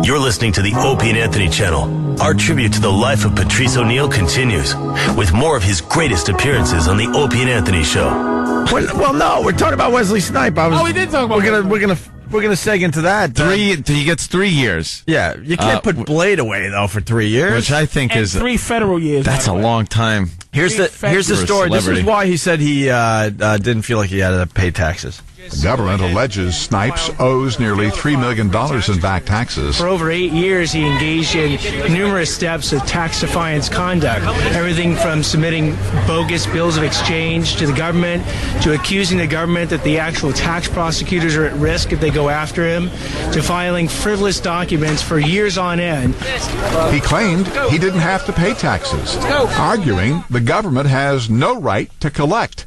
You're listening to the Opie and Anthony channel. Our tribute to the life of Patrice O'Neal continues with more of his greatest appearances on the Opie and Anthony show. Well, no, we're talking about Wesley Snipes. We did talk about. We're gonna seg into that. He gets 3 years. Yeah, you can't put Blade away though for 3 years, which I think is 3 federal years. That's a long time. Here's the story. This is why he said he didn't feel like he had to pay taxes. The government alleges Snipes owes nearly $3 million in back taxes. For over 8 years, he engaged in numerous steps of tax defiance conduct. Everything from submitting bogus bills of exchange to the government, to accusing the government that the actual tax prosecutors are at risk if they go after him, to filing frivolous documents for years on end. He claimed he didn't have to pay taxes, arguing the government has no right to collect.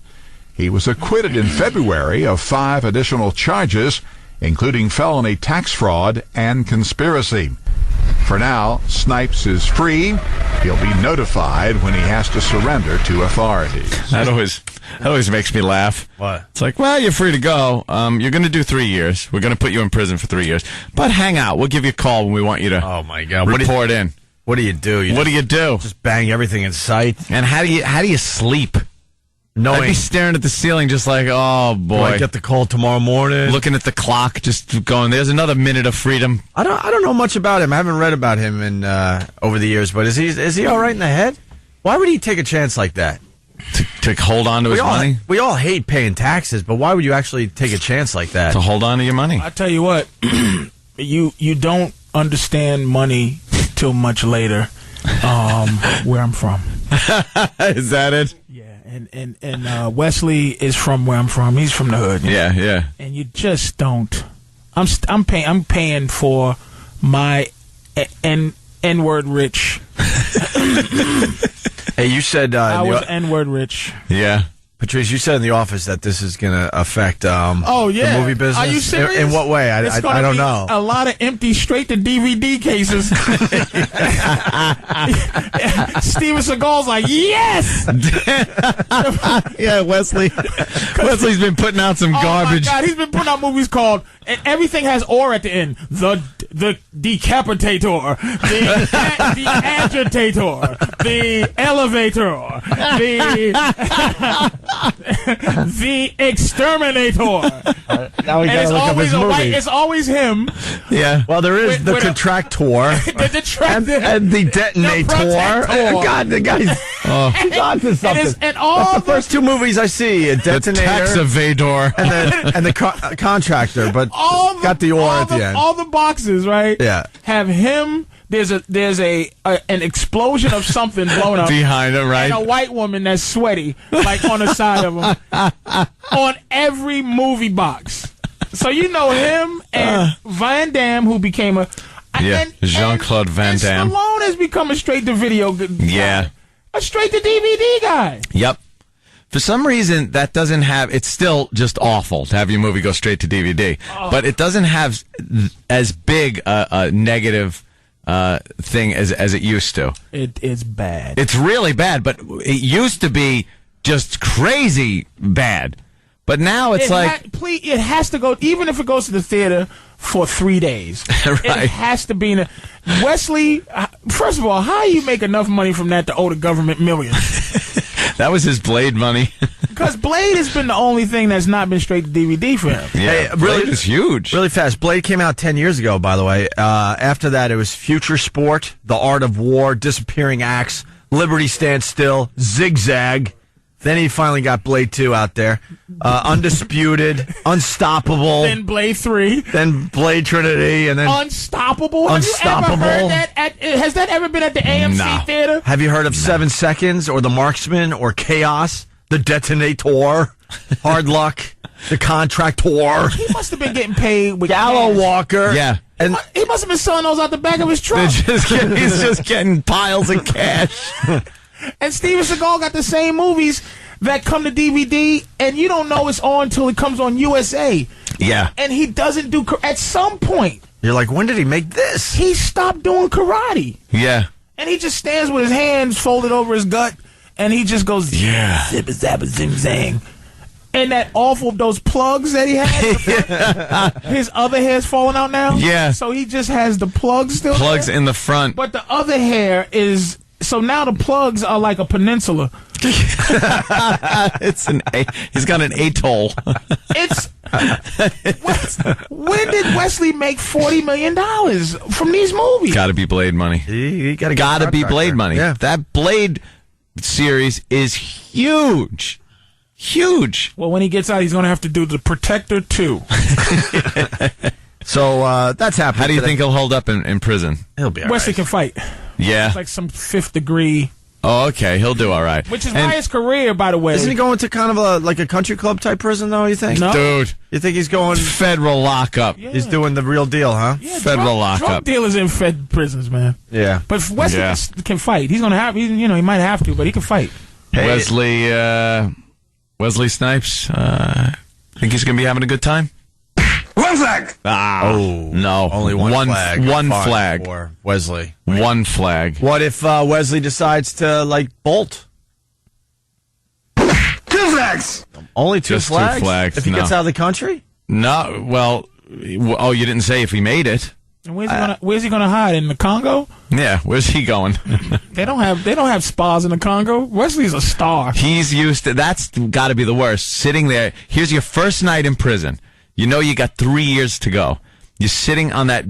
He was acquitted in February of 5 additional charges, including felony tax fraud and conspiracy. For now, Snipes is free. He'll be notified when he has to surrender to authorities. That always makes me laugh. What? It's like, well, you're free to go. You're going to do 3 years. We're going to put you in prison for 3 years. But hang out. We'll give you a call when we want you to report in. What do you do? What do you do? Just bang everything in sight. And how do you sleep? Knowing, I'd be staring at the ceiling just like, oh, boy. Do I get the call tomorrow morning? Looking at the clock, just going, there's another minute of freedom. I don't know much about him. I haven't read about him in over the years, but is he all right in the head? Why would he take a chance like that? To hold on to his money? We all hate paying taxes, but why would you actually take a chance like that? To hold on to your money. I tell you what, you don't understand money till much later, where I'm from. Is that it? Yeah. And Wesley is from where I'm from. He's from the hood. Yeah. And you just don't. I'm paying for my N-word rich. Hey, you said I was N-word rich. Yeah. Patrice, you said in the office that this is going to affect the movie business. Are you serious? In what way? I don't know. A lot of empty straight to DVD cases. Steven Seagal's like, yes! Yeah, Wesley's been putting out some garbage. Oh, my God. He's been putting out movies called, and everything has or at the end. The decapitator, the agitator, the elevator, the exterminator. Now we gotta look up his movies. It's always him. Yeah. Well, there is the contractor and the detonator. God, the guy's he's on to something. That's the first 2 movies I see: a detonator, the tax evador, and the contractor. But got the or at the end. All the boxes, right? Yeah. Have him. There's an explosion of something blowing up behind him, right? And a white woman that's sweaty, like on the side of him, on every movie box. So you know him and Van Damme, who became Jean-Claude Van Damme. And Stallone has become a straight-to-video guy. A straight-to-DVD guy. Yep. For some reason, that doesn't have... It's still just awful to have your movie go straight to DVD. But it doesn't have as big a negative thing as it used to. It's bad. It's really bad, but it used to be just crazy bad. But now it's it has to go, even if it goes to the theater for 3 days. Right. It has to be Wesley, first of all, how do you make enough money from that to owe the government millions? That was his Blade money. Because Blade has been the only thing that's not been straight to DVD for him. Yeah, Blade is huge. Really fast. Blade came out 10 years ago, by the way. After that, it was Future Sport, The Art of War, Disappearing Acts, Liberty Stands Still, Zigzag. Then he finally got Blade 2 out there. Undisputed, Unstoppable. Then Blade 3. Then Blade Trinity. And then Unstoppable? Unstoppable. Have you ever heard that? Has that ever been at the AMC theater? Have you heard of 7 Seconds or The Marksman or Chaos? The Detonator? Hard Luck? The Contractor? He must have been getting paid with Gallo cash. Walker. Yeah. And he must have been selling those out the back of his truck. He's just getting piles of cash. And Steven Seagal got the same movies that come to DVD, and you don't know it's on until it comes on USA. Yeah. And he doesn't do... At some point... You're like, when did he make this? He stopped doing karate. Yeah. And he just stands with his hands folded over his gut, and he just goes... Yeah. Zibba zabba zing zang. And that awful, those plugs that he had, his other hair's falling out now. Yeah. So he just has the plugs still. Plugs there, in the front. but the other hair is. So now the plugs are like a peninsula. It's he's got an atoll. It's when did Wesley make $40 million from these movies? Got to be Blade money. You Got to be Blade money. Yeah. That Blade series is huge. Huge. Well, when he gets out, he's going to have to do The Protector 2. So that's happening. How do you today. think he'll hold up in prison? He'll be all Wesley right. can fight. Yeah. It's like some fifth degree, Oh, okay. He'll do all right. which is And- why his career, by the way. Isn't he going to kind of like a country club type prison, though, you think? No. Dude, You think he's going... federal lockup. Yeah. He's doing the real deal, huh? Yeah, Federal drug lockup. dealers in Fed prisons, man. Yeah. But Wesley Yeah. can fight. He's going to have, he might have to, but he can fight. Wesley Snipes, think he's going to be having a good time? One flag. Oh. No. Only one flag. One Fine flag. for Wesley. One flag. What if Wesley decides to, bolt? 2 flags. Only two Just two flags? flags, If he no. gets out of the country? No, well, oh, you didn't say if he made it. And where's he gonna hide? In the Congo? Yeah, where's he going? They don't have spas in the Congo. Wesley's a star. He's used to, that's got to be the worst. Sitting there, here's your first night in prison. You know you got 3 years to go. You're sitting on that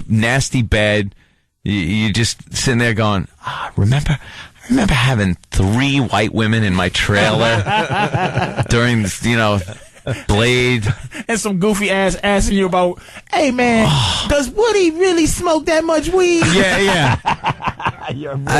nasty bed. You just sitting there going, I remember having 3 white women in my trailer during, Blade. And some goofy ass asking you about, hey man, does Woody really smoke that much weed? Yeah.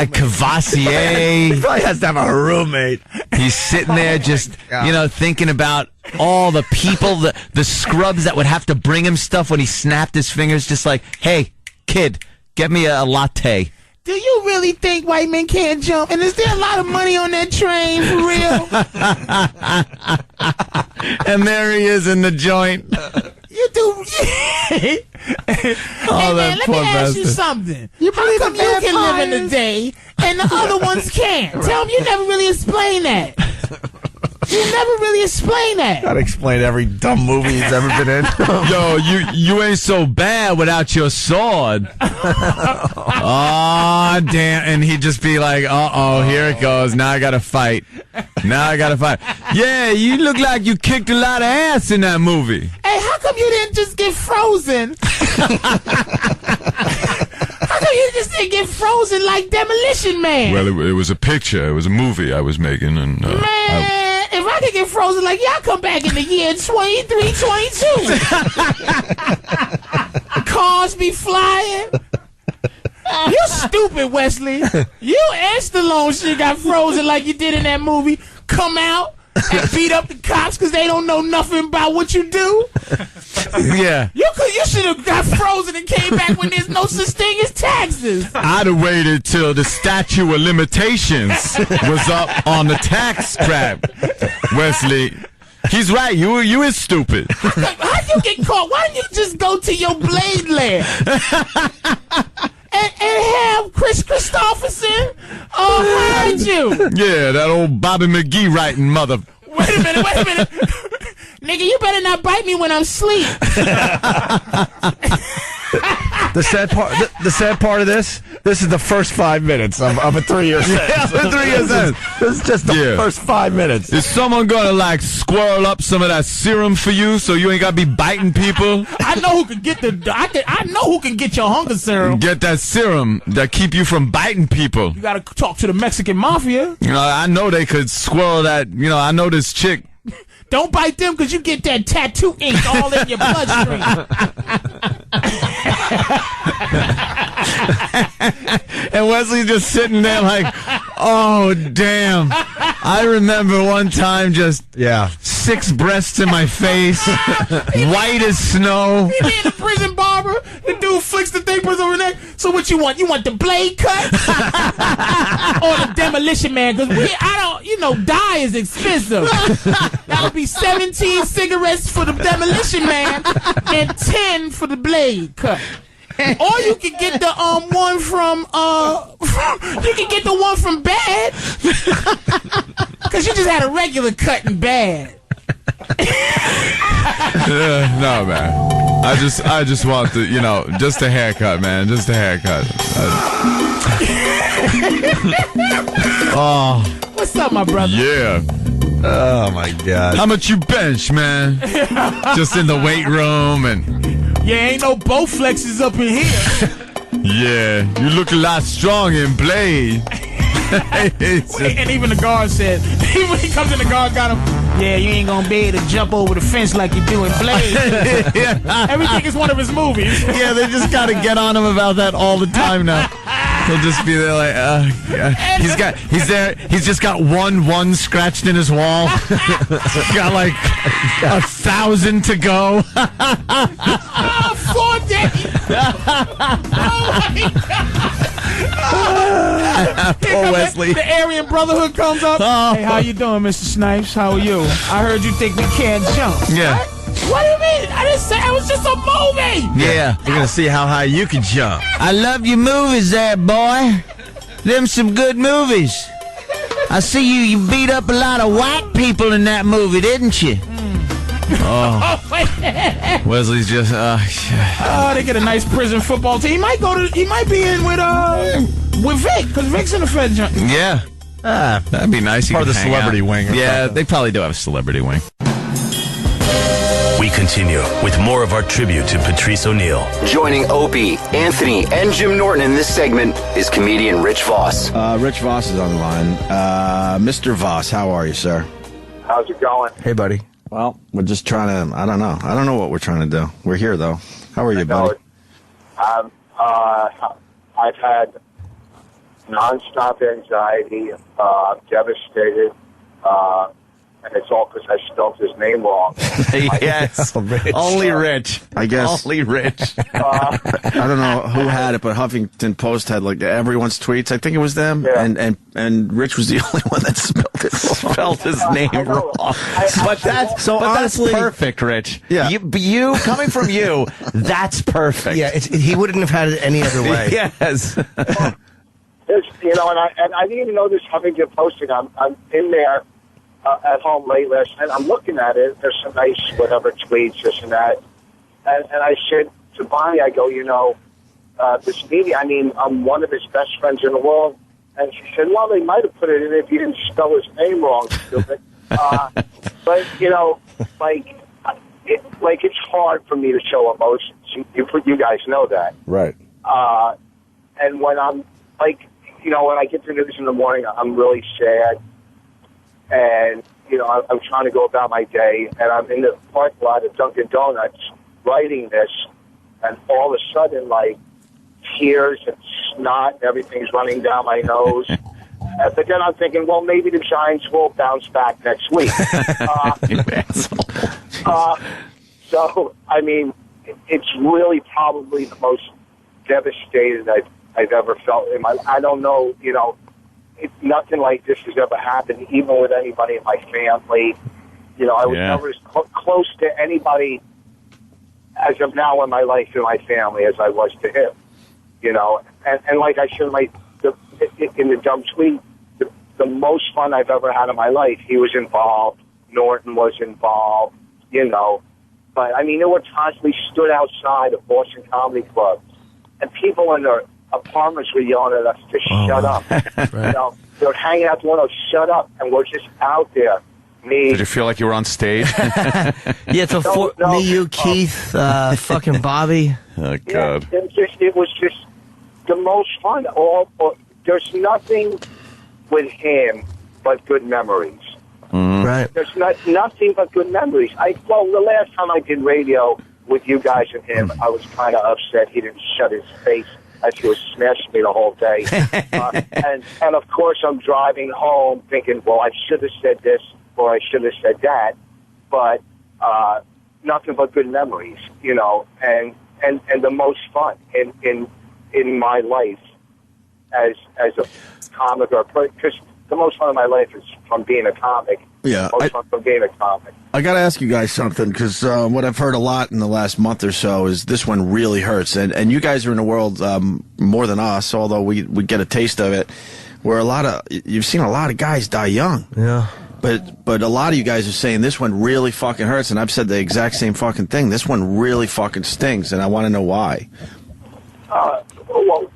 Cavassier. He probably has to have a roommate. He's sitting there just, God. thinking about all the people, the scrubs that would have to bring him stuff when he snapped his fingers, just like, hey, kid, get me a latte. Do you really think white men can't jump? And is there a lot of money on that train for real? And there he is in the joint. You do. Hey, man, let me poor ask you bastard. something. How come you can live in the day and the other ones can't? Tell me, you never really explain that. You never really explain that. Gotta explain every dumb movie he's ever been in. Yo, you ain't so bad without your sword. Oh, damn. And he'd just be like, here it goes. Now I gotta fight. Yeah, you look like you kicked a lot of ass in that movie. Hey, how come you didn't just get frozen? How come you just didn't get frozen like Demolition Man? Well, it was a picture. It was a movie I was making, and Man, if I could get frozen like y'all, come back in the year 2322. Cars be flying. You stupid, Wesley. You and Stallone shit got frozen like you did in that movie. Come out and beat up the cops because they don't know nothing about what you do. Yeah. You should have got frozen and came back when there's no such thing as taxes. I'd have waited till the statute of limitations was up on the tax crap. Wesley, he's right. You is stupid. How'd you get caught? Why didn't you just go to your Blade lair and have Chris Christopherson hide you? yeah, that old Bobby McGee writing mother. Wait a minute. Nigga, you better not bite me when I'm asleep. The sad part of this is the first 5 minutes of a 3-year sentence. This is just the first 5 minutes. Is someone gonna squirrel up some of that serum for you so you ain't gotta be biting people? I know who can get I know who can get your hunger serum. Get that serum that keep you from biting people. You gotta talk to the Mexican mafia. I know they could squirrel that. I know this chick. Don't bite them because you get that tattoo ink all in your bloodstream. And Wesley's just sitting there like, oh, damn. I remember one time just 6 breasts in my face, white as snow. He be in the prison barber. The dude flicks the thing, puts over the neck. So what you want? You want the blade cut? Or the Demolition Man? Because dye is expensive. That'll be 17 cigarettes for the Demolition Man and 10 for the blade cut. Or you can get the one from Bad, because you just had a regular cut in Bad. No, man. I just want the, just a haircut, man. Just a haircut. Oh, What's up, my brother? Yeah. oh my God. How much you bench, man? Just in the weight room and... Yeah, ain't no Bowflexes up in here. Yeah, you look a lot stronger in Blade. And even the guard said, when he comes in, the guard got him. Yeah, you ain't gonna be able to jump over the fence like you do in Blade. Everything is one of his movies. Yeah, they just got to get on him about that all the time now. He'll just be there like, yeah. He's just got one scratched in his wall. He's got like 1,000 to go. Oh, 4 days. Oh my God. Poor Wesley. The Aryan Brotherhood comes up. Oh. Hey, how you doing, Mr. Snipes? How are you? I heard you think we can't jump. Yeah. What do you mean? I didn't say it was just a movie. Yeah. We're gonna see how high you can jump. I love your movies there, boy. Them some good movies. I see you beat up a lot of white people in that movie, didn't you? Oh, wait. Wesley's just, They get a nice prison football team. He might be in with Vic, because Vic's in the Fed jump. yeah. That'd be nice. You Part of could the hang celebrity out. wing or Yeah, something. they probably do have a celebrity wing. We continue with more of our tribute to Patrice O'Neal. Joining Opie, Anthony, and Jim Norton in this segment is comedian Rich Voss. Rich Voss is on the line. Mr. Voss, how are you, sir? How's it going? Hey, buddy. Well, we're just trying to, I don't know what we're trying to do. We're here, though. How are you, buddy? I've had nonstop anxiety. I'm devastated. And it's all because I spelled his name wrong. Yes. Only Rich. I guess. Only Rich. I don't know who had it, but Huffington Post had like everyone's tweets. I think it was them. Yeah. And Rich was the only one that spelled it wrong. Spelled his name wrong. But that's honestly, perfect, Rich. Yeah. You coming from you, that's perfect. Yeah, he wouldn't have had it any other way. Yes. and I didn't even know this Huffington Post thing. I'm in there at home late last night. I'm looking at it. There's some nice whatever tweets, this and that. And I said to Bonnie, I go, this media, I'm one of his best friends in the world. And she said, well, they might have put it in if you didn't spell his name wrong, stupid. But, it's hard for me to show emotions. You guys know that. Right. And when I'm, when I get the news in the morning, I'm really sad. And, I'm trying to go about my day, and I'm in the parking lot at Dunkin' Donuts writing this, and all of a sudden, tears and snot and everything's running down my nose. But then I'm thinking, well, maybe the Giants will bounce back next week. So, it's really probably the most devastated I've ever felt in my life. I don't know, nothing like this has ever happened, even with anybody in my family. I was never as close to anybody as of now in my life and my family as I was to him. And like I said in the dumb tweet, the most fun I've ever had in my life, he was involved, Norton was involved, But, there were times we stood outside of Boston Comedy Club, and people in their apartments were yelling at us to shut up. Right. They're hanging out the window, shut up, and we're just out there. Did you feel like you were on stage? Yeah, me, you, Keith, fucking Bobby. Oh, God. Yeah, it was just the most fun. There's nothing with him but good memories. Mm-hmm. Right. There's nothing but good memories. The last time I did radio with you guys and him, I was kind of upset he didn't shut his face as he was smashing me the whole day. And of course, I'm driving home thinking, well, I should have said this or I should have said that. But nothing but good memories, and the most fun in my life as a comic or because the most fun of my life is from being a comic. Yeah, most fun from being a comic. I got to ask you guys something, because what I've heard a lot in the last month or so is this one really hurts. And you guys are in a world more than us, although we get a taste of it, where you've seen a lot of guys die young. Yeah. but a lot of you guys are saying this one really fucking hurts, and I've said the exact same fucking thing. This one really fucking stings, and I want to know why. Well,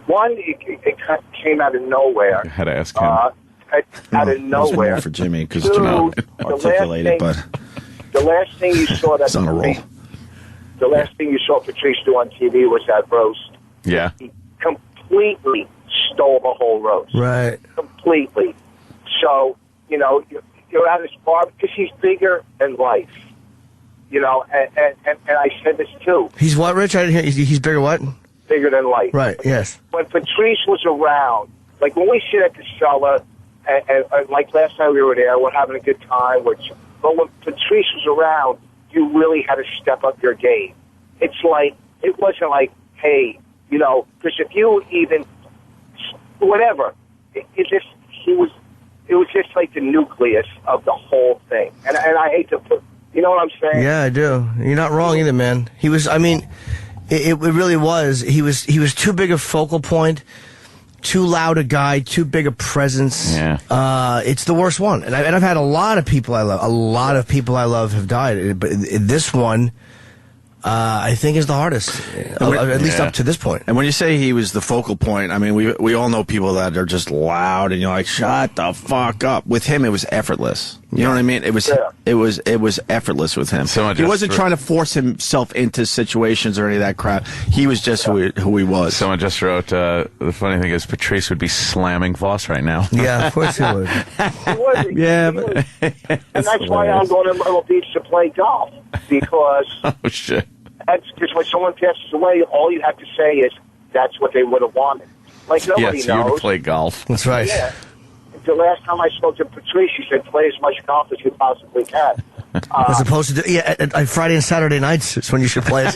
one, it came out of nowhere. I had to ask him. Out of nowhere. More for Jimmy, because articulate it, but the last thing you saw that on a roll. The last thing you saw Patrice do on TV was that roast. Yeah. He completely stole the whole roast. Right. Completely. So, you're at his bar because he's bigger than life. And I said this too. He's what, Rich? I didn't hear. He's bigger what? Bigger than life. Right, yes. When Patrice was around, like when we sit at the cellar, and like last time we were there, we're having a good time. But when Patrice was around, you really had to step up your game. It wasn't like, hey, because if you even, whatever, it was just like the nucleus of the whole thing. And I hate to put, you know what I'm saying? Yeah, I do. You're not wrong either, man. He was, it really was. He was too big a focal point, too loud a guy, too big a presence. Yeah. It's the worst one. And I've had a lot of people I love. A lot of people I love have died. But this one, I think, is the hardest, at least up to this point. And when you say he was the focal point, we all know people that are just loud, and you're like, shut the fuck up. With him, it was effortless. You know what I mean? It was effortless with him. He wasn't trying to force himself into situations or any of that crap. He was just who he was. Someone just wrote, the funny thing is Patrice would be slamming Voss right now. Yeah, of course he would. Yeah. And that's why I'm going to Myrtle Beach to play golf, because oh, shit. That's because when someone passes away, all you have to say is, that's what they would have wanted. Like, nobody knows. You would play golf. That's right. Yeah. The last time I spoke to Patrice, she said, play as much golf as you possibly can. As opposed to, at Friday and Saturday nights is when you should play it.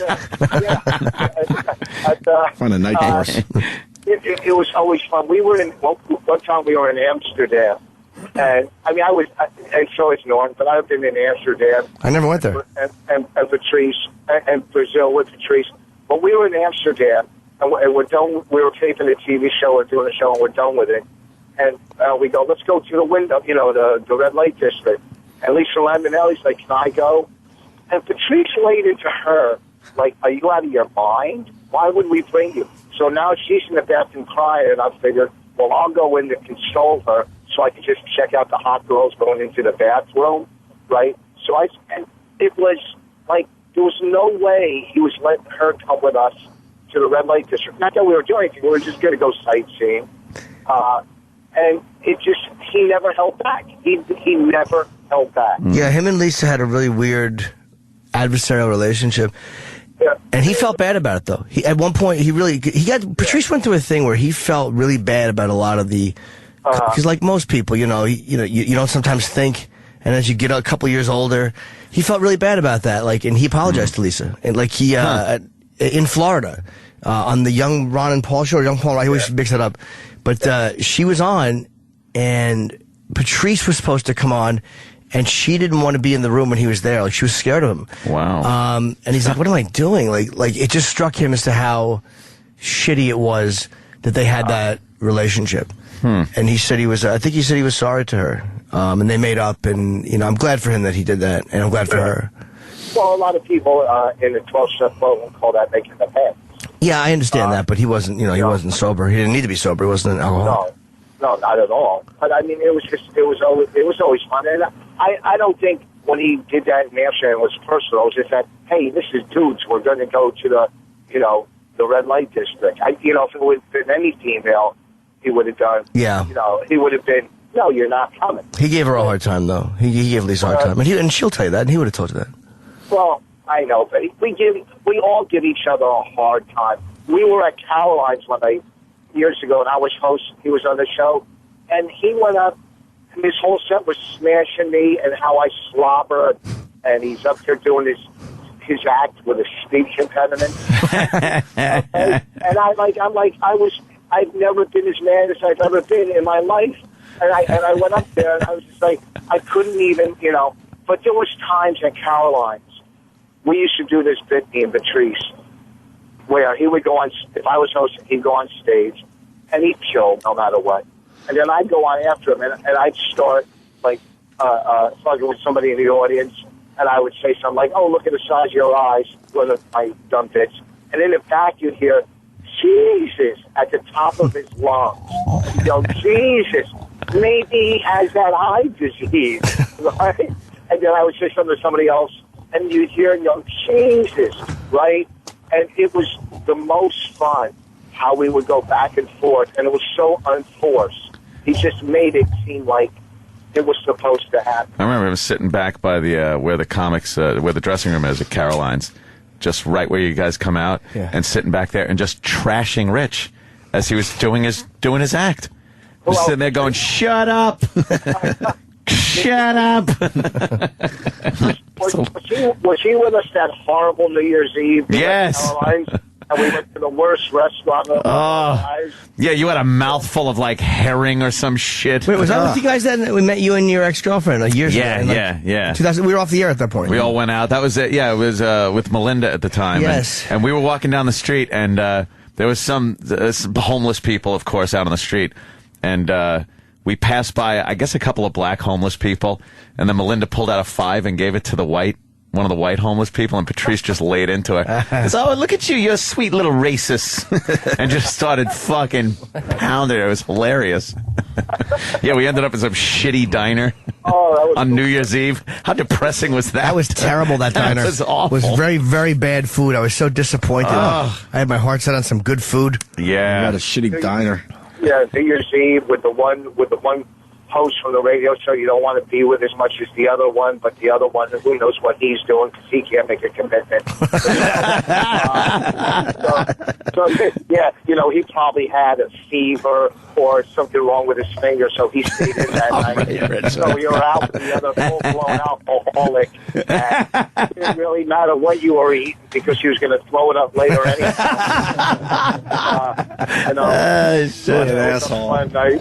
Find a night course. It was always fun. We were one time we were in Amsterdam. And, and so is Norton, but I've been in Amsterdam. I never went there. And Patrice, and Brazil with Patrice. But we were in Amsterdam, and we're done. We were taping a TV show or doing a show, and we're done with it. And we go, let's go to the window, the red light district. And Lisa Lambanelli's like, can I go? And Patrice laid into her, like, are you out of your mind? Why would we bring you? So now she's in the bathroom crying, and I figured, well, I'll go in to console her so I can just check out the hot girls going into the bathroom, right? So and it was like, there was no way he was letting her come with us to the red light district. Not that we were doing anything, we were just going to go sightseeing. And he never held back. He never held back. Yeah, him and Lisa had a really weird adversarial relationship. Yeah. And he felt bad about it, though. At one point, Patrice went through a thing where he felt really bad about a lot of the, because like most people, you don't sometimes think, and as you get a couple years older, he felt really bad about that. And he apologized to Lisa. And in Florida, on the Young Ron and Paul show, Young Paul, I always mix that up. But she was on, and Patrice was supposed to come on, and she didn't want to be in the room when he was there. Like, she was scared of him. Wow. And he's like, what am I doing? Like it just struck him as to how shitty it was that they had that relationship. And he said he was sorry to her. And they made up, and, I'm glad for him that he did that, and I'm glad for her. Well, a lot of people in the 12-step flow will call that making the pants. Yeah, I understand that, but he wasn't, he wasn't sober. He didn't need to be sober. He wasn't an alcoholic. No, not at all. But it was always fun. And I don't think when he did that in Amsterdam it was personal. It was just that, hey, this is dudes. We're going to go to the, the red light district. If it would have been any female, he would have done. Yeah. He would have been, no, you're not coming. He gave her a hard time, though. He gave Lisa a hard time, and she'll tell you that, and he would have told you that. Well, I know, but we all give each other a hard time. We were at Caroline's years ago, and I was host. He was on the show, and he went up, and his whole set was smashing me and how I slobber, and he's up there doing his act with a speech impediment. And I've never been as mad as I've ever been in my life, and I went up there, and I was just like, I couldn't even, But there was times at Caroline's. We used to do this bit, me and Patrice, where he would go on, if I was hosting, he'd go on stage, and he'd kill no matter what. And then I'd go on after him, and I'd start like fucking with somebody in the audience, and I would say something like, "Oh, look at the size of your eyes," one of my dumb bits, and in the back you'd hear, "Jesus," at the top of his lungs. You know, Jesus, maybe he has that eye disease, right? And then I would say something to somebody else, and you'd hear, you know, "Jesus," right? And it was the most fun how we would go back and forth, and it was so unforced. He just made it seem like it was supposed to happen. I remember him sitting back by the where the comics, where the dressing room is at Caroline's, just right where you guys come out, and sitting back there and just trashing Rich as he was doing his act. Just sitting there going, "Shut up, shut up." Was he with us that horrible New Year's Eve? Yes. Caroline's? And we went to the worst restaurant of our lives. Yeah, you had a mouthful of like herring or some shit. Wait, was that with you guys then? We met you and your ex-girlfriend years ago. Yeah. 2000, we were off the air at that point. We all went out. That was it. Yeah, it was with Melinda at the time. Yes. And we were walking down the street, and there was some homeless people, of course, out on the street. And we passed by, I guess, a couple of black homeless people. And then Melinda pulled out a $5 and gave it to one of the white homeless people, and Patrice just laid into her. So, "Oh, look at you, you're a sweet little racist," and just started fucking pounding her. It was hilarious. Yeah, we ended up in some shitty diner on New Year's Eve. How depressing was that? That was terrible, that diner. That was awful. It was very, very bad food. I was so disappointed. I had my heart set on some good food. Yeah. You got a shitty diner. Yeah, New Year's Eve with the one host from the radio show you don't want to be with as much as the other one, but the other one, who knows what he's doing because he can't make a commitment. So, yeah, you know, he probably had a fever or something wrong with his finger, so he stayed in that night. So you're out with the other full-blown alcoholic. And it didn't really matter what you were eating because he was going to throw it up later anyway. Shit, an asshole. One night.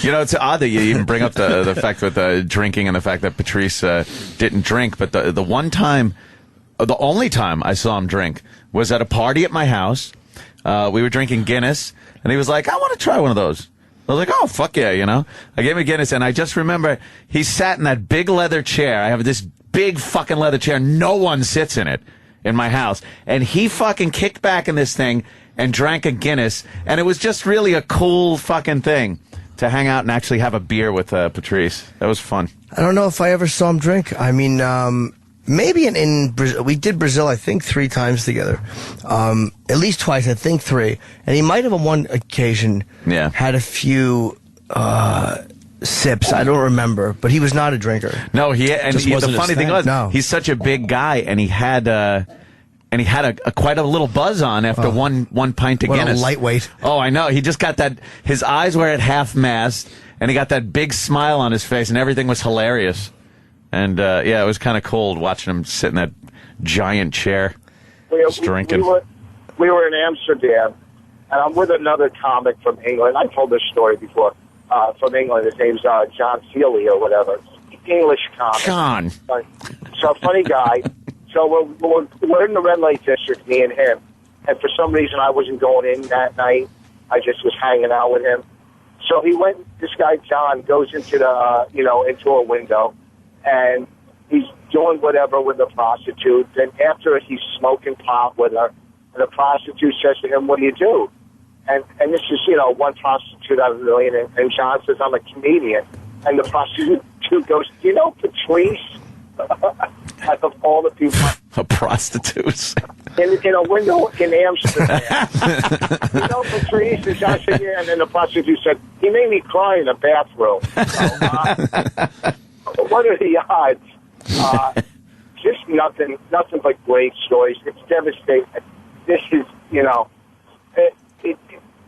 You know, it's odd that you even bring up the fact with drinking and the fact that Patrice didn't drink, but the one time, the only time I saw him drink was at a party at my house. We were drinking Guinness, and he was like, "I want to try one of those." I was like, "Oh, fuck yeah," you know? I gave him a Guinness, and I just remember he sat in that big leather chair. I have this big fucking leather chair. No one sits in it in my house. And he fucking kicked back in this thing and drank a Guinness, and it was just really a cool fucking thing to hang out and actually have a beer with Patrice. That was fun. I don't know if I ever saw him drink. I mean, maybe in Brazil. We did Brazil, I think, 3 times together. At least twice, I think 3. And he might have on one occasion had a few sips. I don't remember, but he was not a drinker. No, the funny thing was, he's such a big guy, and he had quite a little buzz on after one pint of Guinness. What a lightweight. Oh, I know. He just got that. His eyes were at half mast, and he got that big smile on his face, and everything was hilarious. And it was kind of cold watching him sit in that giant chair, just drinking. We were in Amsterdam, and I'm with another comic from England. I told this story before. From England, his name's John Seeley or whatever. English comic. John. So funny guy. So we're in the red light district, me and him. And for some reason, I wasn't going in that night. I just was hanging out with him. So this guy, John, goes into into a window, and he's doing whatever with the prostitute. And after he's smoking pot with her, and the prostitute says to him, "What do you do?" And this is, one prostitute out of a million. And John says, "I'm a comedian." And the prostitute goes, "Do you know Patrice?" Out of all the people. A prostitute. In a window in Amsterdam. "You know Patrice?" And John said, "Yeah." And then the prostitute said, "He made me cry in the bathroom." So, what are the odds? Just nothing but great stories. It's devastating. This is,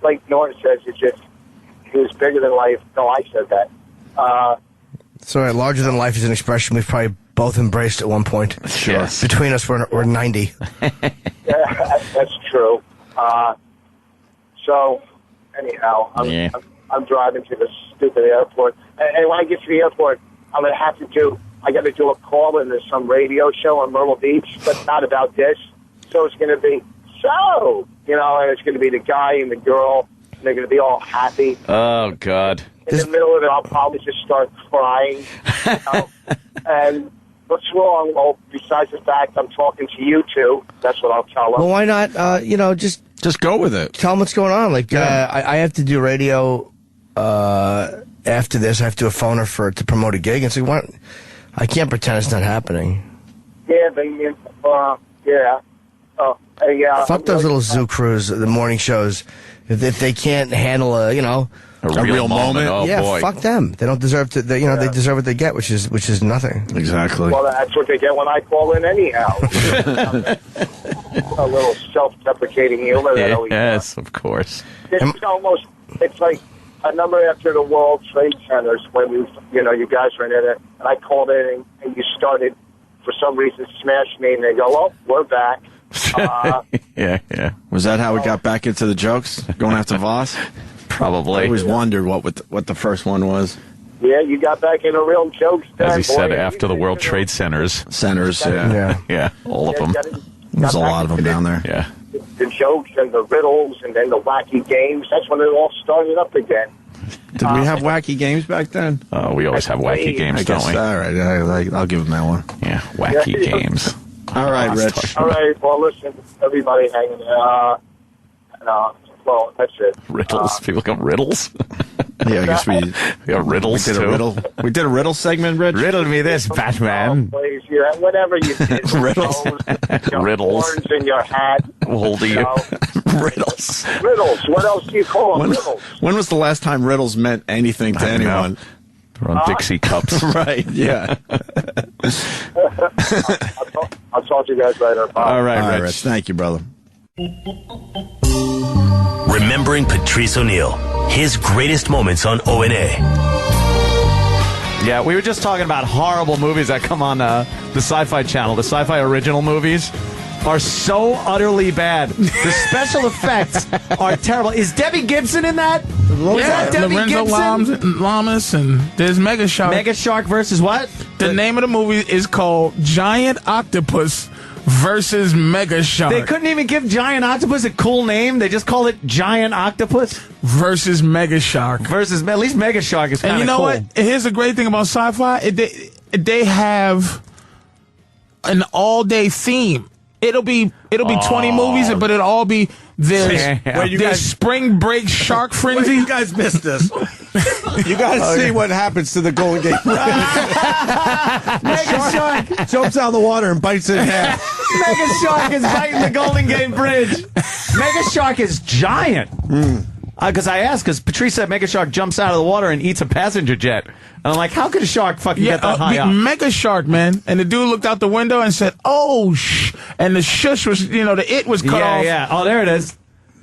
like Norton says, he was bigger than life. No, I said that. Sorry, larger than life is an expression we've probably both embraced at one point. Sure. Yes. Between us, we're 90. Yeah, that's true. So, anyhow, I'm driving to the stupid airport. And when I get to the airport, I got to do a call into some radio show on Myrtle Beach, but not about this. So it's going to be, and it's going to be the guy and the girl, and they're going to be all happy. Oh, God. In the middle of it, I'll probably just start crying. You know? And what's wrong? Well, besides the fact I'm talking to you two, that's what I'll tell them. Well, why not, just go with it. Tell them what's going on. Like, I have to do radio after this. I have to do a phoner to promote a gig. And so I can't pretend it's not happening. Yeah, yeah. Yeah. Fuck those little zoo crews, the morning shows. If they can't handle a real moment. Oh, yeah, boy. fuck them. They don't deserve to. They deserve what they get, which is nothing. Exactly. Well, that's what they get when I call in anyhow. A little self-deprecating humor. Yes, of course. It's like a number after the World Trade Centers when you guys were in it, and I called in and you started for some reason smash me, and they go, "Oh, we're back." Yeah. Was that how we got back into the jokes? Going after Voss? Probably. I always wondered what the first one was. Yeah, you got back into real jokes. As he said, after the World Trade Centers. Yeah, all of them. There's a lot of them down there. Yeah. The jokes and the riddles and then the wacky games. That's when it all started up again. Did we have wacky games back then? We always have wacky games, don't we? All right, I'll give him that one. Yeah, wacky games. All right, Rich. All right, well, listen, everybody hanging out. Well, that's it. Riddles. People got riddles. Yeah, I guess we got riddles. We did a riddle. We did a riddle segment, Rich. Riddle me this, Batman. Please, yeah, whatever you did. Riddles. Riddles. Horns in your hat. Hold you. Riddles. Riddles. What else do you call them? Riddles. When was the last time riddles meant anything to anyone? They're on Dixie cups. Right, yeah. I'll talk to you guys later. Bye. All right, Rich. Thank you, brother. Remembering Patrice O'Neal, his greatest moments on O&A. Yeah, we were just talking about horrible movies that come on the SyFy channel. The SyFy original movies are so utterly bad. The special effects are terrible. Is Debbie Gibson in that? Yeah, Debbie Lorenzo Lamas, and there's Mega Shark. Mega Shark versus what? The name of the movie is called Giant Octopus versus Mega Shark. They couldn't even give Giant Octopus a cool name. They just called it Giant Octopus versus Mega Shark. Versus at least Mega Shark is kind of cool. And you know what? Here's a great thing about SyFy. They have an all-day theme. It'll be 20 movies, but it'll all be there's spring break shark frenzy. You guys missed this. You guys see what happens to the Golden Gate Bridge. Mega Shark jumps out of the water and bites it in half. Mega Shark is biting the Golden Gate Bridge. Mega Shark is giant. Because I asked, because Patrice said Mega Shark jumps out of the water and eats a passenger jet. And I'm like, how could a shark fucking get that high up? Mega Shark, man. And the dude looked out the window and said, "Oh, shh." And the shush was, the it was cut off. Yeah. Oh, there it is.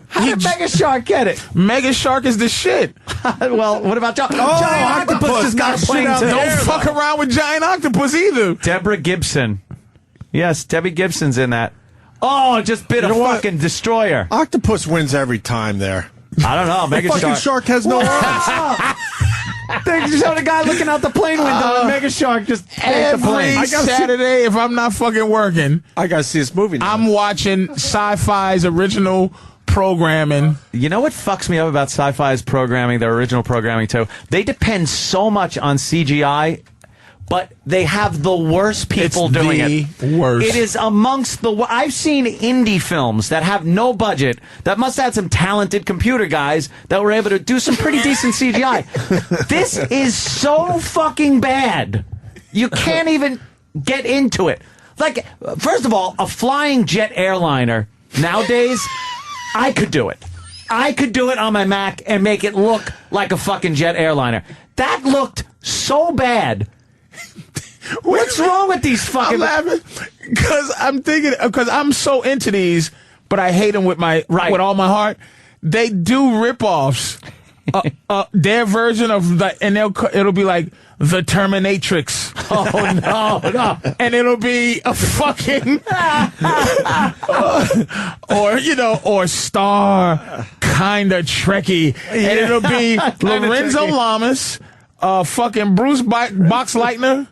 How did Mega Shark get it? Mega Shark is the shit. Well, what about Giant Octopus? Just got a plane too. Don't fuck around with Giant Octopus either. Deborah Gibson. Yes, Debbie Gibson's in that. Oh, just bit a fucking destroyer. Octopus wins every time there. I don't know. Mega fucking shark has no arms. They showed a guy looking out the plane window and Mega Shark just ate the plane. Every Saturday, if I'm not fucking working, I gotta see this movie now. I'm watching SyFy's original programming. You know what fucks me up about SyFy's programming, their original programming too? They depend so much on CGI, but they have the worst people doing it. Worst. It is amongst the I've seen indie films that have no budget, that must have had some talented computer guys that were able to do some pretty decent CGI. This is so fucking bad. You can't even get into it. Like, first of all, a flying jet airliner nowadays, I could do it. I could do it on my Mac and make it look like a fucking jet airliner. That looked so bad. What's wrong with these fucking... I'm laughing because I'm thinking, because I'm so into these, but I hate them with with all my heart. They do rip-offs. Their version of it'll be like The Terminatrix. Oh, no. And it'll be a fucking, or Star, kinda Trekkie. And it'll be Lorenzo Lamas, fucking Bruce Boxleitner,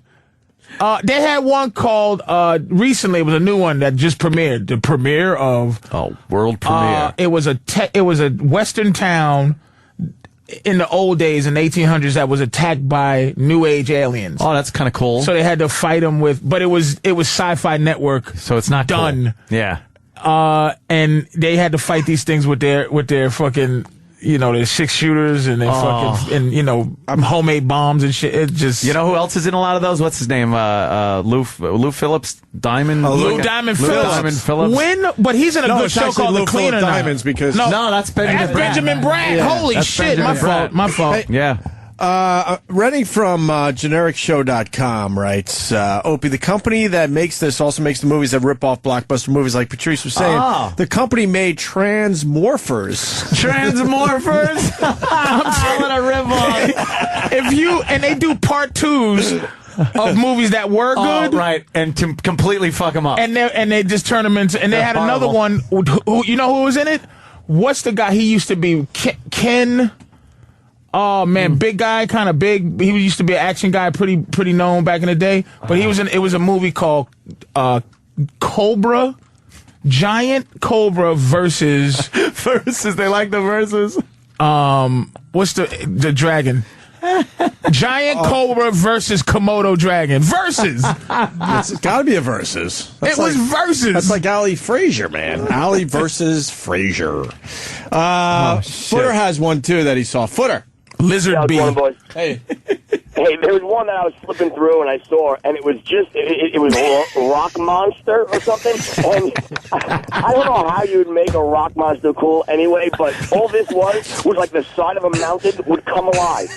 They had one called recently. It was a new one that just premiered. The premiere of world premiere. It was a western town in the old days in the 1800s that was attacked by New Age aliens. Oh, that's kind of cool. So they had to fight them with, but it was SyFy Network. So it's not done. Cool. Yeah. And they had to fight these things with their fucking, their 6-shooters and their fucking, and homemade bombs and shit. It just, you know who else is in a lot of those? What's his name? Lou Phillips Diamond. Lou Diamond Phillips. But he's in a good show called The Cleaner now. Diamonds because no, that's Benjamin Bratt. Yeah. Holy That's shit! Benjamin My fault. Hey, yeah. Rennie from GenericShow.com writes, Opie, the company that makes this also makes the movies that rip off blockbuster movies, like Patrice was saying. The company made Transmorphers. Transmorphers? I'm telling a rip off. And they do part 2s of movies that were good, right, and to completely fuck them up, and they just turn them into. And they had horrible. another one. Who was in it? What's the guy? He used to be Ken. Oh man, big guy, kind of big. He used to be an action guy, pretty known back in the day. But he was in. It was a movie called Cobra, Giant Cobra versus. They like the versus. What's the dragon? Giant Cobra versus Komodo dragon. Versus. It's got to be a versus. It was versus. That's like Ali Frazier, man. Ali versus Frazier. Footer has one too that he saw. Footer. Lizard Bee. Hey. Hey, there was one that I was flipping through and I saw, and it was just, it was Rock Monster or something, and I don't know how you would make a Rock Monster cool anyway, but all this was like the side of a mountain would come alive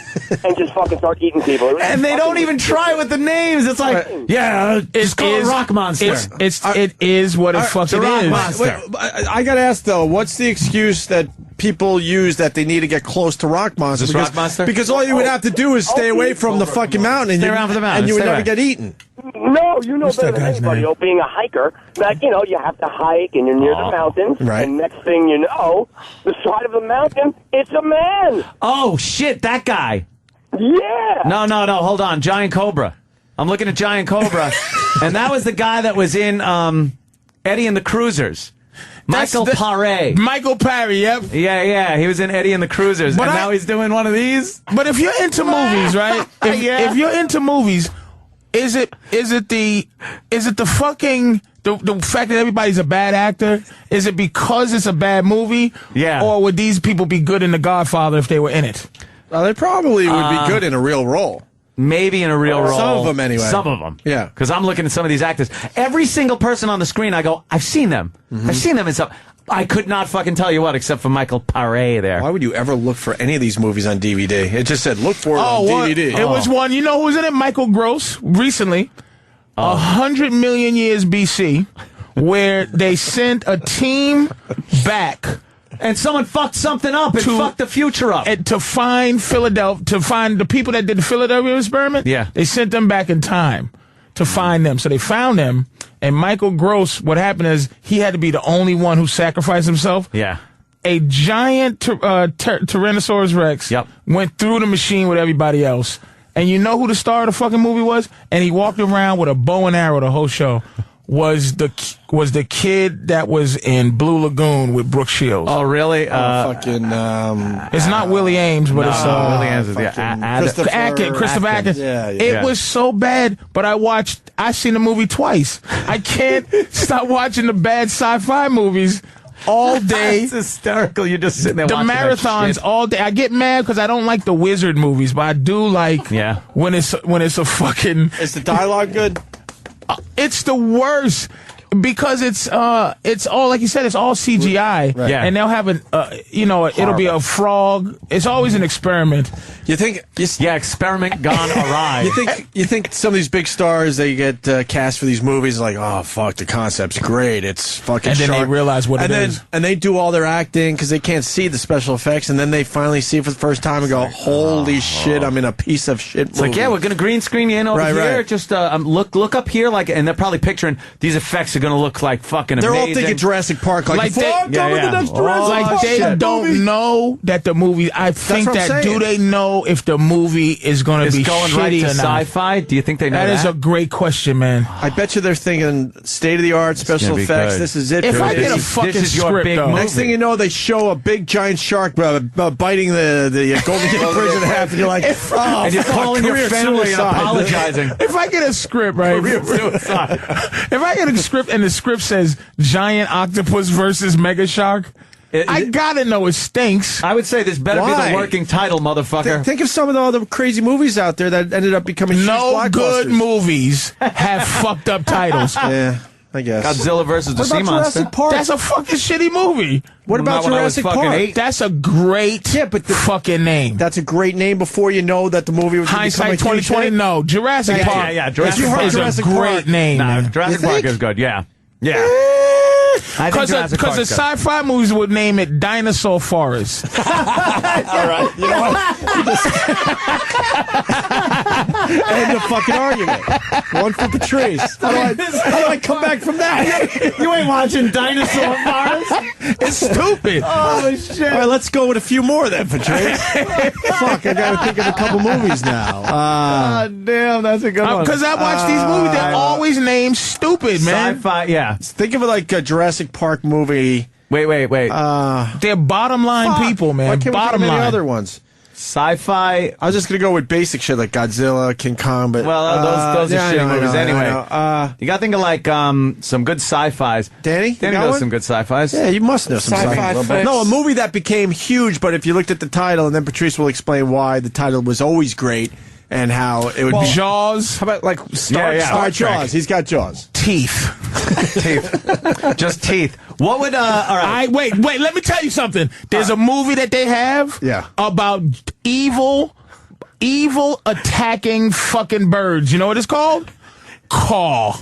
and just fucking start eating people. And they don't even try with the names. It's like, it's called Rock Monster. It is what it fucking is. Wait, I got to ask, though, what's the excuse that people use that they need to get close to Rock Monster? Rock Monster? Because all you would have to do is stay away from the fucking mountain, and Stay around for the mountain. and you would Stay never away. get eaten. No, you know better than anybody, being a hiker, that, you have to hike and you're near the mountains, right. and next thing you know, the side of the mountain, it's a man. Oh, shit, that guy. Yeah. No, hold on. Giant Cobra. I'm looking at Giant Cobra. And that was the guy that was in Eddie and the Cruisers. Michael Paré. Michael Paré, yep. Yeah, he was in Eddie and the Cruisers. But now he's doing one of these? But if you're into movies, right? If you're into movies, is it the fucking the fact that everybody's a bad actor? Is it because it's a bad movie? Yeah. Or would these people be good in The Godfather if they were in it? Well, they probably would be good in a real role. Maybe in a real role. Some of them, anyway. Some of them. Yeah. Because I'm looking at some of these actors. Every single person on the screen, I go, I've seen them. I've seen them in some. I could not fucking tell you what, except for Michael Paré there. Why would you ever look for any of these movies on DVD? It just said, look for it on DVD. It was one. You know who was in it? Michael Gross, recently. 100 million years BC, where they sent a team back. And someone fucked something up and fucked the future up. And to find Philadelphia, to find the people that did the Philadelphia experiment. Yeah. They sent them back in time to find them. So they found them. And Michael Gross, what happened is he had to be the only one who sacrificed himself. Yeah. A giant Tyrannosaurus Rex went through the machine with everybody else. And you know who the star of the fucking movie was? And he walked around with a bow and arrow the whole show. Was the kid that was in Blue Lagoon with Brooke Shields. Oh, really? It's not Willie Ames, but it's Willie Ames. Christopher Atkins. Yeah. It was so bad, but I seen the movie twice. I can't stop watching the bad sci-fi movies all day. It's hysterical. You're just sitting there the watching marathons all day. I get mad because I don't like the wizard movies, but I do like when it's a fucking. Is the dialogue good? It's the worst because it's all like you said. It's all CGI, Right. and they'll have it'll be a frog. It's always an experiment. You think? Experiment gone awry. You think some of these big stars they get cast for these movies like, oh fuck, the concept's great, it's fucking. And then they realize what it is, and they do all their acting because they can't see the special effects, and then they finally see it for the first time and go, holy shit, I'm in a piece of shit movie. It's like, we're gonna green screen you in over here. Right. Just look up here, and they're probably picturing these effects are are going to look like fucking They're amazing. all thinking Jurassic Park. Like they with the next Jurassic like Park they don't movie. know that the movie. I think what I'm that do saying. they know if the movie is going to be going shitty right to or not? SyFy? Do you think they know That is a great question, man. I bet you they're thinking state of the art special gonna be effects. good. This is it. If dude. I get a This fucking is your script, big though. movie. Next thing you know, they show a big giant shark biting the Golden Gate Bridge in half, and you're like, oh, and you're fuck, calling your career family and suicide. apologizing. If I get a script, right? If I get a script and the script says giant octopus versus mega shark, I gotta know it stinks. I would say this better be Why? the working title, motherfucker. Think of some of the other crazy movies out there that ended up becoming huge No blockbusters. good movies have fucked up titles. Yeah, I guess. Godzilla versus the What Sea about Monster. Jurassic Park? That's a fucking shitty movie. What about Not when I was Jurassic fucking Park? 8. That's a great fucking name. That's a great name before you know that the movie was gonna become a Hindsight huge 2020. hit. No, Jurassic Park. Yeah, Jurassic You Park heard is Jurassic a great Park. name. Nah, man. Jurassic You Park think? is good. Yeah. Yeah. I think Jurassic Because the Park's good. sci-fi movies would name it Dinosaur Forest. All right, you know what? End the fucking argument. One for Patrice. How do I come back from that? You ain't watching Dinosaur Forest? It's stupid. Oh, shit. All right, let's go with a few more then, Patrice. Fuck, I gotta think of a couple movies now. Damn, that's a good one. Because I watch these movies, they're always named stupid, man. Sci-fi, yeah. Think of it like a Jurassic Park movie. Wait. They're bottom line people, man. Why can't we Bottom think of any line. other ones? Sci-fi. I was just gonna go with basic shit like Godzilla, King Kong, but Those are yeah, I shitty know, movies I know, anyway. I know. You gotta think of like some good sci-fis. Danny Danny got knows one? some good sci-fis. Yeah, you must know some Sci-fi sci-fi. flicks. No, a movie that became huge, but if you looked at the title, and then Patrice will explain why the title was always great and how it would be. Jaws. How about like Star Trek. Jaws? He's got Jaws. Teeth. Teeth. Just teeth. What would all right. Wait, let me tell you something. There's a movie that they have about evil attacking fucking birds. You know what it's called? Caw.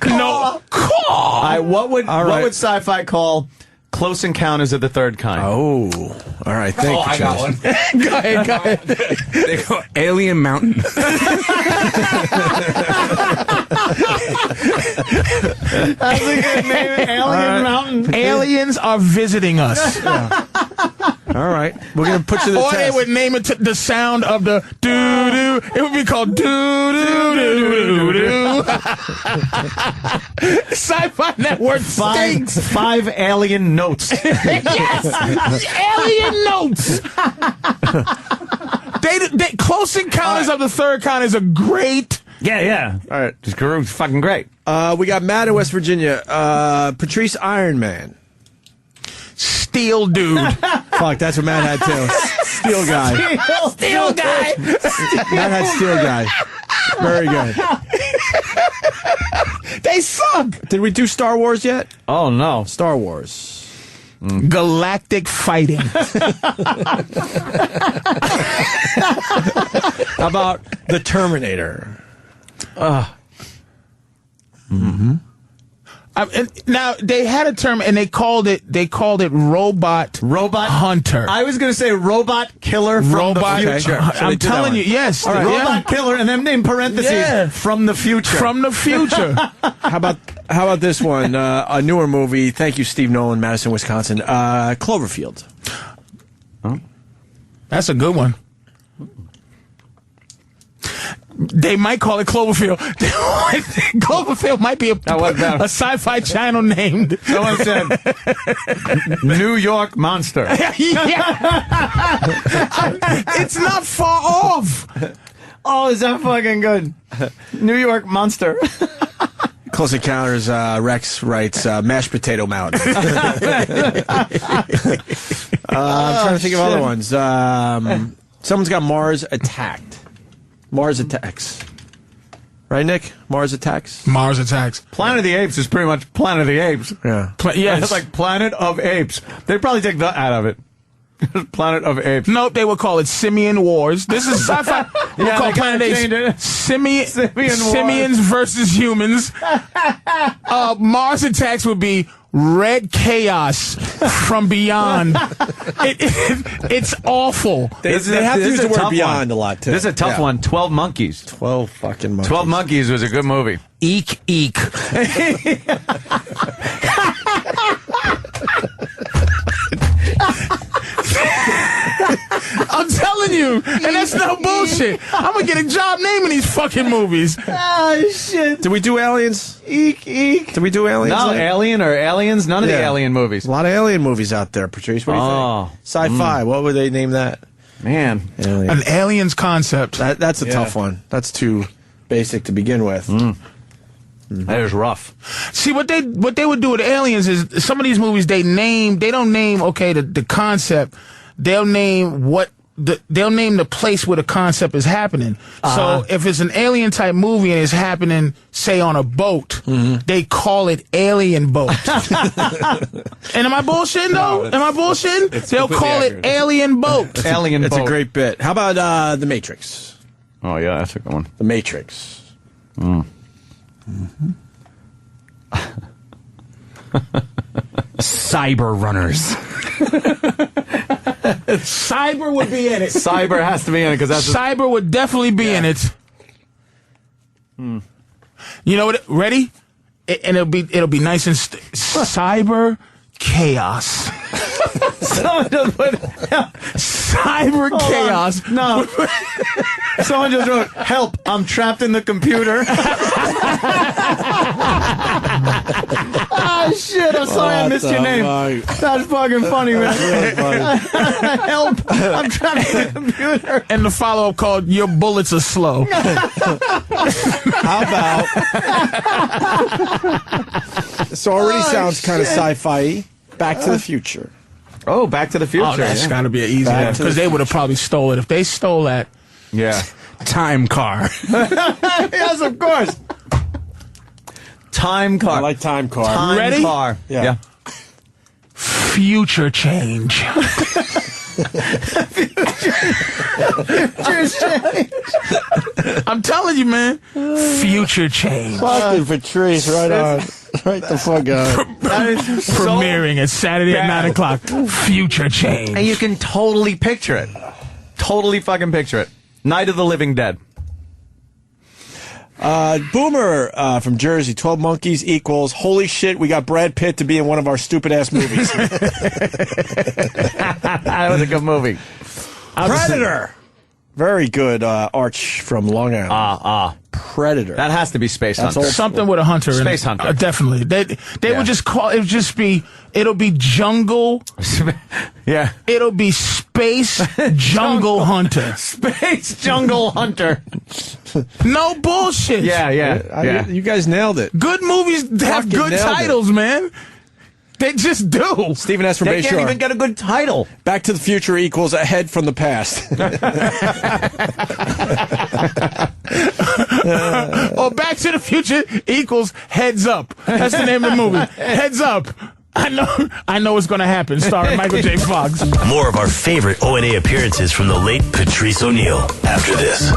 No, Caw. All right, what would sci-fi call Close Encounters of the Third Kind? Oh, all right. Thank you. I got one. Go ahead. They go Alien Mountain. That's a good name. Alien Mountain. Aliens are visiting us. All right, we're gonna put you to the Or test. they would name it to the sound of the doo-doo. It would be called doo-doo-doo-doo-doo. Sci-Fi Network stinks. 5 alien notes. Yes! Alien notes! they Close Encounters of the Third Kind is a great... Yeah. All right, Just fucking great. we got Matt in West Virginia. Patrice Iron Man. Steel dude. Fuck, that's what Matt had too. Steel guy. Steel guy. Matt had Steel guy. Very good. They suck. Did we do Star Wars yet? Oh, no. Star Wars. Galactic fighting. How about The Terminator? Now they had a term and they called it robot hunter. I was going to say robot killer from the future. So I'm they did that telling one. you, yes. All right. Robot killer, and then in parentheses, from the future. From the future. How about this one? A newer movie. Thank you, Steve Nolan, Madison, Wisconsin. Cloverfield. That's a good one. They might call it Cloverfield. Cloverfield might be a sci-fi channel named. Someone said New York Monster. It's not far off. Oh, is that fucking good? New York Monster. Close Encounters, Rex writes, Mashed Potato Mountain. I'm trying to think of other ones. Someone's got Mars Attacked. Mars Attacks. Right, Nick? Mars Attacks? Mars Attacks. Planet of the Apes is pretty much Planet of the Apes. Yeah. Yes. It's like Planet of Apes. They'd probably take that out of it. Planet of Apes. Nope, they would call it Simian Wars. This is sci-fi. We'll call Planet of Apes Simians versus humans. Mars Attacks would be Red Chaos from Beyond. It's awful. They have to use the word beyond a lot, too. This is a tough one. 12 Monkeys. 12 fucking monkeys. 12 Monkeys was a good movie. Eek, eek. I'm telling you, and that's no bullshit. I'm gonna get a job naming these fucking movies. Oh, shit. Did we do Aliens? Eek, eek. Did we do Aliens? No, Alien or Aliens? None of the Alien movies. A lot of Alien movies out there, Patrice. What do you think? SyFy. What would they name that? Man. An Aliens concept. That's a tough one. That's too basic to begin with. That is rough. See, what they would do with Aliens is some of these movies they don't name the concept. They'll name the place where the concept is happening. So if it's an alien type movie and it's happening, say, on a boat, they call it Alien Boat. And am I bullshitting though? Am I bullshitting? They'll call it Alien Boat. Alien It's Boat. a great bit. How about The Matrix? Oh, yeah, that's a good one. The Matrix. Cyber runners. Cyber would be in it. Cyber has to be in it because that's Cyber would definitely be in it. You know what? Ready? And it'll be nice and Cyber Chaos. Someone just put Cyber Chaos. No. Someone just wrote, "Help, I'm trapped in the computer." Oh, shit, I'm sorry I missed your name. That's fucking funny, man. Help, I'm trapped in the computer. And the follow-up called Your Bullets Are Slow. How about... This already sounds kind of sci-fi-y. Back to the Future. Oh, Back to the Future. Oh, that's got to be an easy one. Because they would have probably stole it. If they stole that... Yeah. Time Car. Yes, of course. Time Car. I like Time Car. Time Ready? Car. Yeah. Future Change. I'm telling you, man. Future Change. Fucking Patrice, right on. Right the fuck on. Premiering at Saturday at 9 o'clock. Future Change. And you can totally picture it. Totally fucking picture it. Night of the Living Dead. Boomer from Jersey, 12 Monkeys equals, holy shit, we got Brad Pitt to be in one of our stupid-ass movies. That was a good movie. Predator! Very good, Arch from Long Island. Predator. That has to be Space Hunter. Something with a hunter in it. Space Hunter. Definitely. They would just call it, it'll be Jungle. Yeah. It'll be Space Jungle Hunter. Space Jungle Hunter. No bullshit. Yeah. You guys nailed it. Good movies have Fucking good nailed titles, man. They just do. Stephen S. from They Bayshore. can't even get a good title. Back to the Future equals Ahead from the Past. Or Back to the Future equals Heads Up. That's the name of the movie. Heads Up. I know it's going to happen. Starring Michael J. Fox. More of our favorite O&A appearances from the late Patrice O'Neal after this.